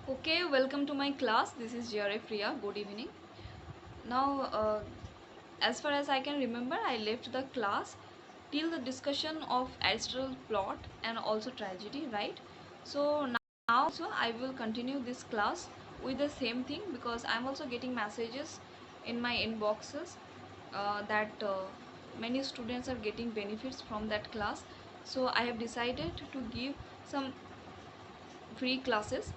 Okay, welcome to my class. This is JRF Priya. Good evening. Now, as far as I can remember, I left the class till the discussion of Aristotle's plot and also tragedy, right? So now also I will continue this class with the same thing because I'm also getting messages in my inboxes that many students are getting benefits from that class. So I have decided to give some free classes.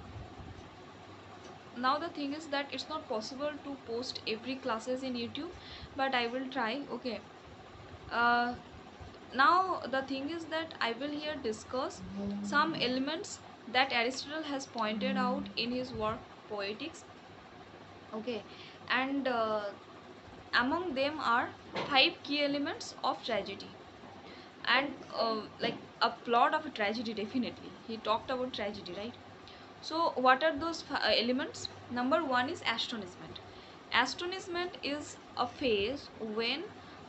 Now the thing is that it's not possible to post every classes in YouTube, but I will try. Okay, uh, now the thing is that I will here discuss some elements that Aristotle has pointed out in his work Poetics. Okay, and among them are five key elements of tragedy, and like a plot of a tragedy. Definitely he talked about tragedy, right? So, what are those elements? Number one is astonishment. Astonishment is a phase when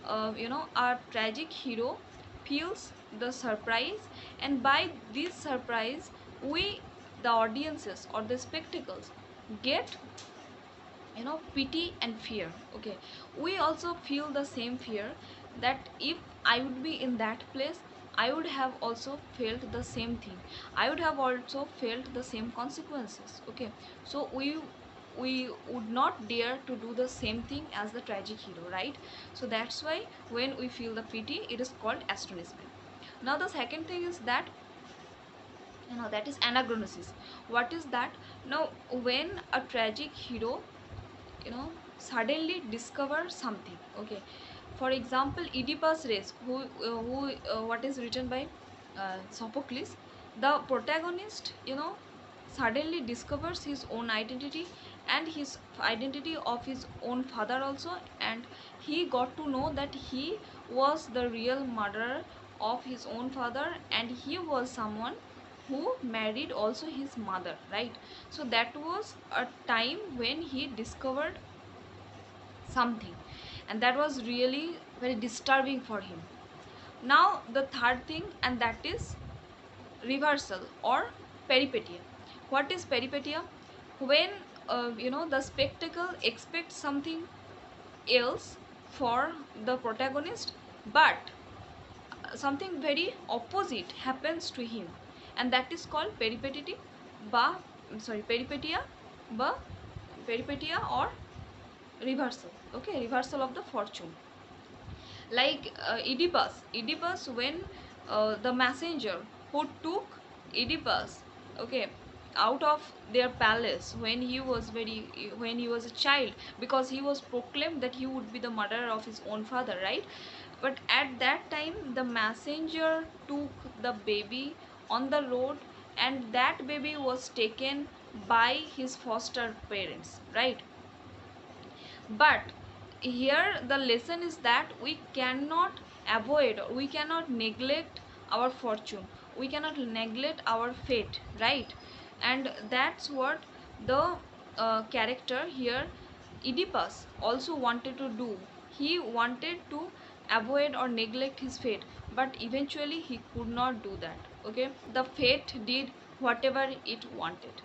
a tragic hero feels the surprise, and by this surprise, we, the audiences or the spectacles, get pity and fear. Okay, we also feel the same fear that if I would be in that place, I would have also felt the same thing. I would have also felt the same consequences. Okay, so we would not dare to do the same thing as the tragic hero, right? So that's why when we feel the pity, it is called astonishment. Now the second thing is that that is anachronosis. What is that? Now when a tragic hero you know suddenly discover something. Okay, for example, Oedipus race, who what is written by Sophocles. The protagonist suddenly discovers his own identity and his identity of his own father also, and he got to know that he was the real murderer of his own father, and he was someone who married also his mother, right? So that was a time when he discovered something, and that was really very disturbing for him. Now the third thing, and that is reversal or peripetia. What is peripetia? When the spectacle expects something else for the protagonist, but something very opposite happens to him, and that is called ba peripetia ba peripetia or reversal. Okay, reversal of the fortune. Like Oedipus, when the messenger who took Oedipus, okay, out of their palace when he was a child, because he was proclaimed that he would be the murderer of his own father, right? But at that time the messenger took the baby on the road, and that baby was taken by his foster parents, right? But here the lesson is that we cannot avoid, or we cannot neglect our fortune, we cannot neglect our fate, right? And that's what the character here, Oedipus, also wanted to do. He wanted to avoid or neglect his fate, but eventually he could not do that. Okay, the fate did whatever it wanted.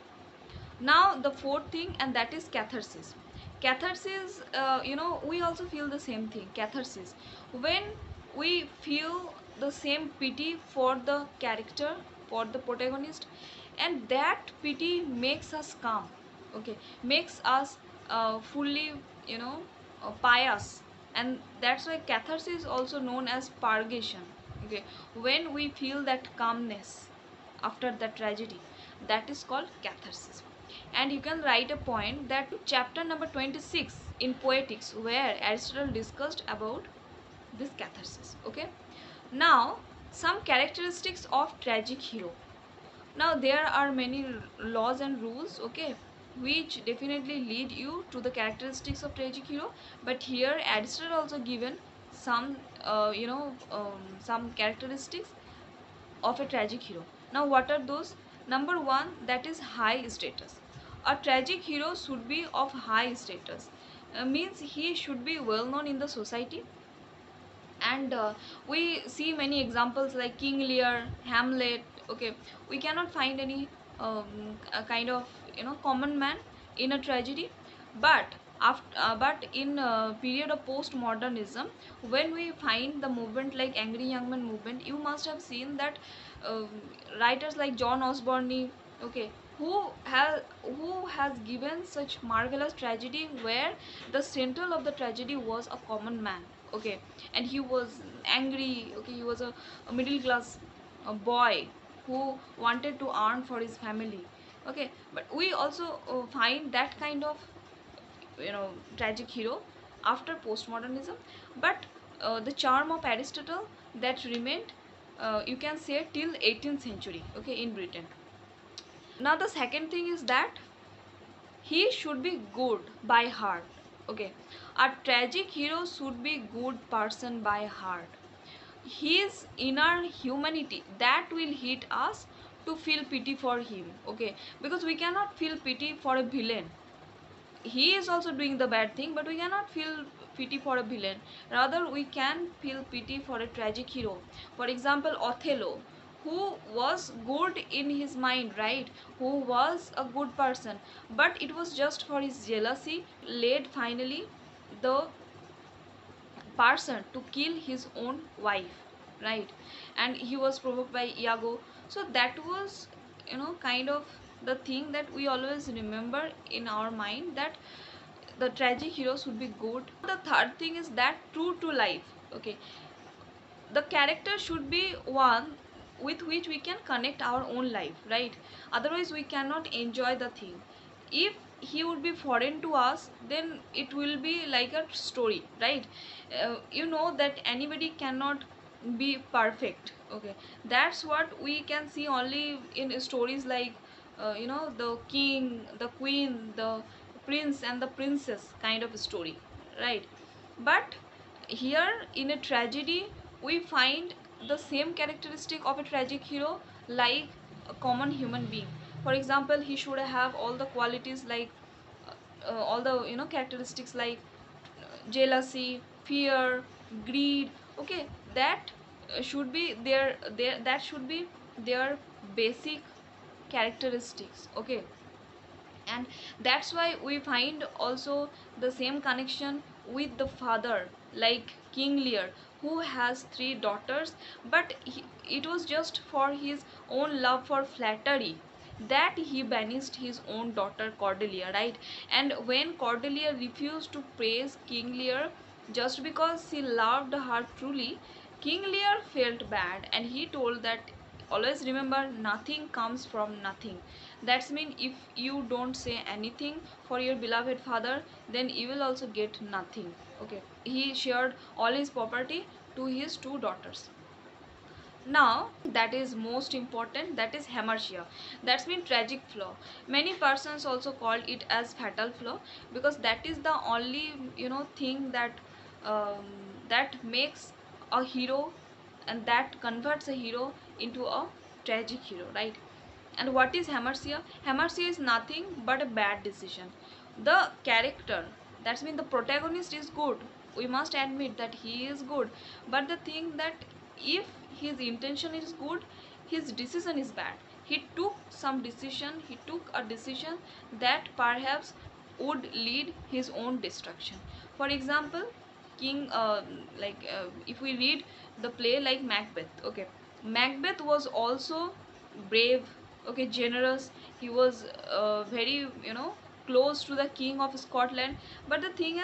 Now the fourth thing, and that is catharsis. Catharsis, we also feel the same thing, catharsis, when we feel the same pity for the character, for the protagonist, and that pity makes us calm. Okay, makes us fully pious, and that's why catharsis is also known as purgation. Okay, when we feel that calmness after the tragedy, that is called catharsis. And you can write a point that chapter number 26 in Poetics, where Aristotle discussed about this catharsis. Okay, now some characteristics of tragic hero. Now there are many laws and rules, okay, which definitely lead you to the characteristics of tragic hero, but here Aristotle also given some some characteristics of a tragic hero. Now, what are those? Number one, that is high status. A tragic hero should be of high status. Means he should be well known in the society, and we see many examples like King Lear, Hamlet. Okay, we cannot find any a kind of common man in a tragedy. But but in period of postmodernism, when we find the movement like angry young man movement, you must have seen that um, writers like John Osborne, okay, who has given such marvelous tragedy where the central of the tragedy was a common man, okay, and he was angry, okay, he was a middle class boy who wanted to earn for his family, okay. But we also find that kind of tragic hero after postmodernism. But the charm of Aristotle that remained, you can say, till 18th century, okay, in Britain. Now the second thing is that he should be good by heart, okay. A tragic hero should be good person by heart. His inner humanity that will hit us to feel pity for him, okay, because we cannot feel pity for a villain. He is also doing the bad thing, but we cannot feel pity for a villain. Rather we can feel pity for a tragic hero. For example, Othello, who was good in his mind, right, who was a good person, but it was just for his jealousy led finally the person to kill his own wife, right, and he was provoked by Iago. So that was kind of the thing that we always remember in our mind, that the tragic hero should be good. The third thing is that true to life, okay, the character should be one with which we can connect our own life, right, otherwise we cannot enjoy the thing. If he would be foreign to us, then it will be like a story, right. You know that anybody cannot be perfect, okay. That's what we can see only in stories like the king, the queen, the prince and the princess kind of story, right. But here in a tragedy we find the same characteristic of a tragic hero like a common human being. For example, he should have all the qualities like all the characteristics like jealousy, fear, greed, okay. That should be their that should be their basic characteristics, okay. And that's why we find also the same connection with the father like King Lear, who has three daughters, but it was just for his own love for flattery that he banished his own daughter Cordelia, right. And when Cordelia refused to praise King Lear just because she loved her truly, King Lear felt bad and he told that always remember, nothing comes from nothing. That's mean if you don't say anything for your beloved father, then you will also get nothing, okay. He shared all his property to his two daughters. Now that is most important, that is Hamartia. That's mean tragic flaw. Many persons also call it as fatal flaw, because that is the only thing that um, that makes a hero, and that converts a hero into a tragic hero, right. And what is Hamartia? Hamartia is nothing but a bad decision. The character, that's mean the protagonist is good, we must admit that he is good, but the thing that if his intention is good, his decision is bad. He took some decision, he took a decision that perhaps would lead his own destruction. For example, king if we read the play like Macbeth, okay, Macbeth was also brave, okay, generous. He was very close to the king of Scotland. But the thing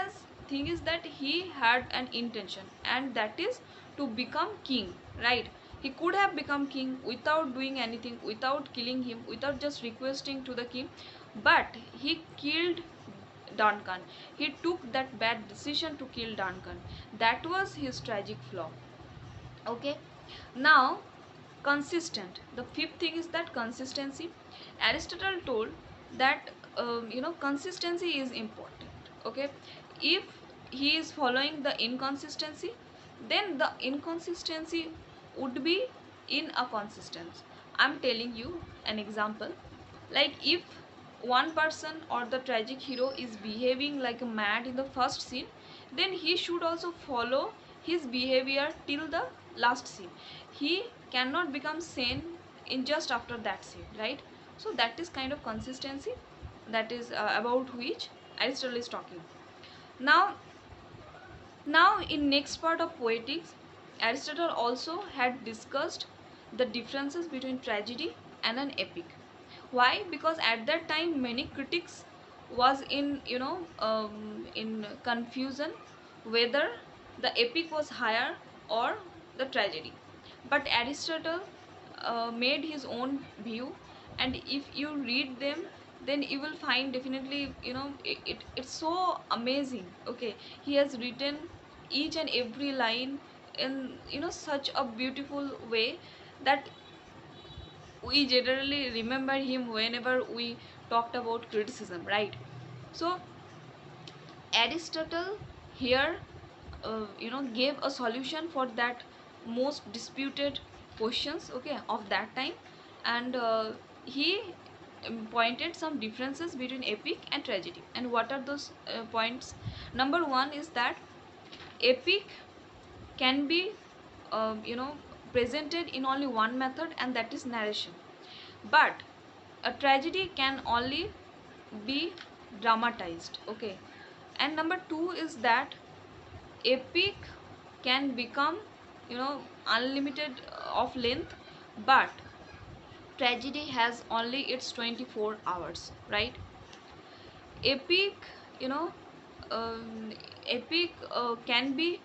is that he had an intention, and that is to become king, right. He could have become king without doing anything, without killing him, without just requesting to the king, but he killed Duncan. He took that bad decision to kill Duncan. That was his tragic flaw, okay. Now, consistent, the fifth thing is that consistency. Aristotle told that consistency is important, okay. If he is following the inconsistency, then the inconsistency would be in a consistence. I'm telling you an example. Like if one person or the tragic hero is behaving like a mad in the first scene, then he should also follow his behavior till the last scene. He cannot become sane in just after that scene, right. So that is kind of consistency, that is about which Aristotle is talking. Now, in next part of poetics, Aristotle also had discussed the differences between tragedy and an epic. Why? Because at that time many critics was in in confusion whether the epic was higher or the tragedy. But Aristotle made his own view, and if you read them, then you will find definitely, it's so amazing. Okay, he has written each and every line in such a beautiful way that we generally remember him whenever we talked about criticism, right? So Aristotle here gave a solution for that most disputed questions, okay, of that time. And he pointed some differences between epic and tragedy. And what are those points? Number one is that epic can be presented in only one method, and that is narration. But a tragedy can only be dramatized, okay. And number two is that epic can become unlimited of length, but tragedy has only its 24 hours, right? Epic, you know epic can be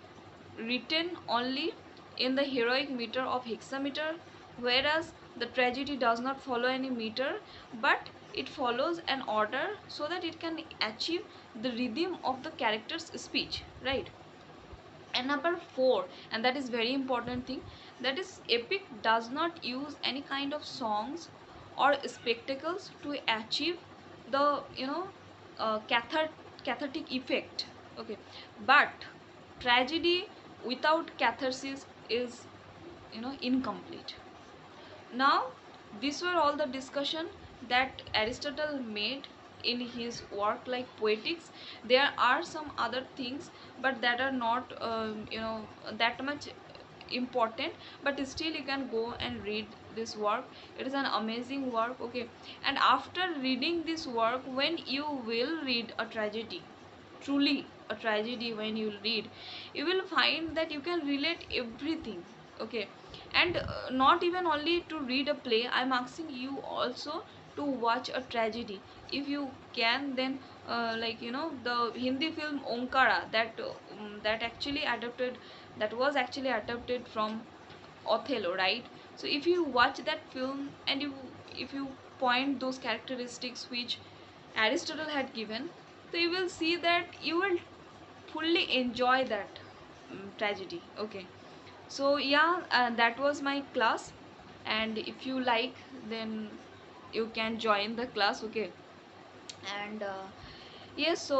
written only in the heroic meter of hexameter, whereas the tragedy does not follow any meter, but it follows an order so that it can achieve the rhythm of the character's speech, right? And number four, and that is very important thing, that is epic does not use any kind of songs or spectacles to achieve the cathartic effect, okay. But tragedy without catharsis is incomplete. Now, these were all the discussion that Aristotle made in his work like Poetics. There are some other things, but that are not that much important. But still, you can go and read this work. It is an amazing work, okay. And after reading this work, when you will read a tragedy, truly a tragedy, when you read, you will find that you can relate everything, okay. And not even only to read a play, I'm asking you also to watch a tragedy if you can. Then like the Hindi film Omkara, that actually adapted, that was actually adapted from Othello, right? So if you watch that film, and if you point those characteristics which Aristotle had given, so you will see that you will fully enjoy that tragedy, okay. So yeah, that was my class, and if you like, then you can join the class, okay. And yes, so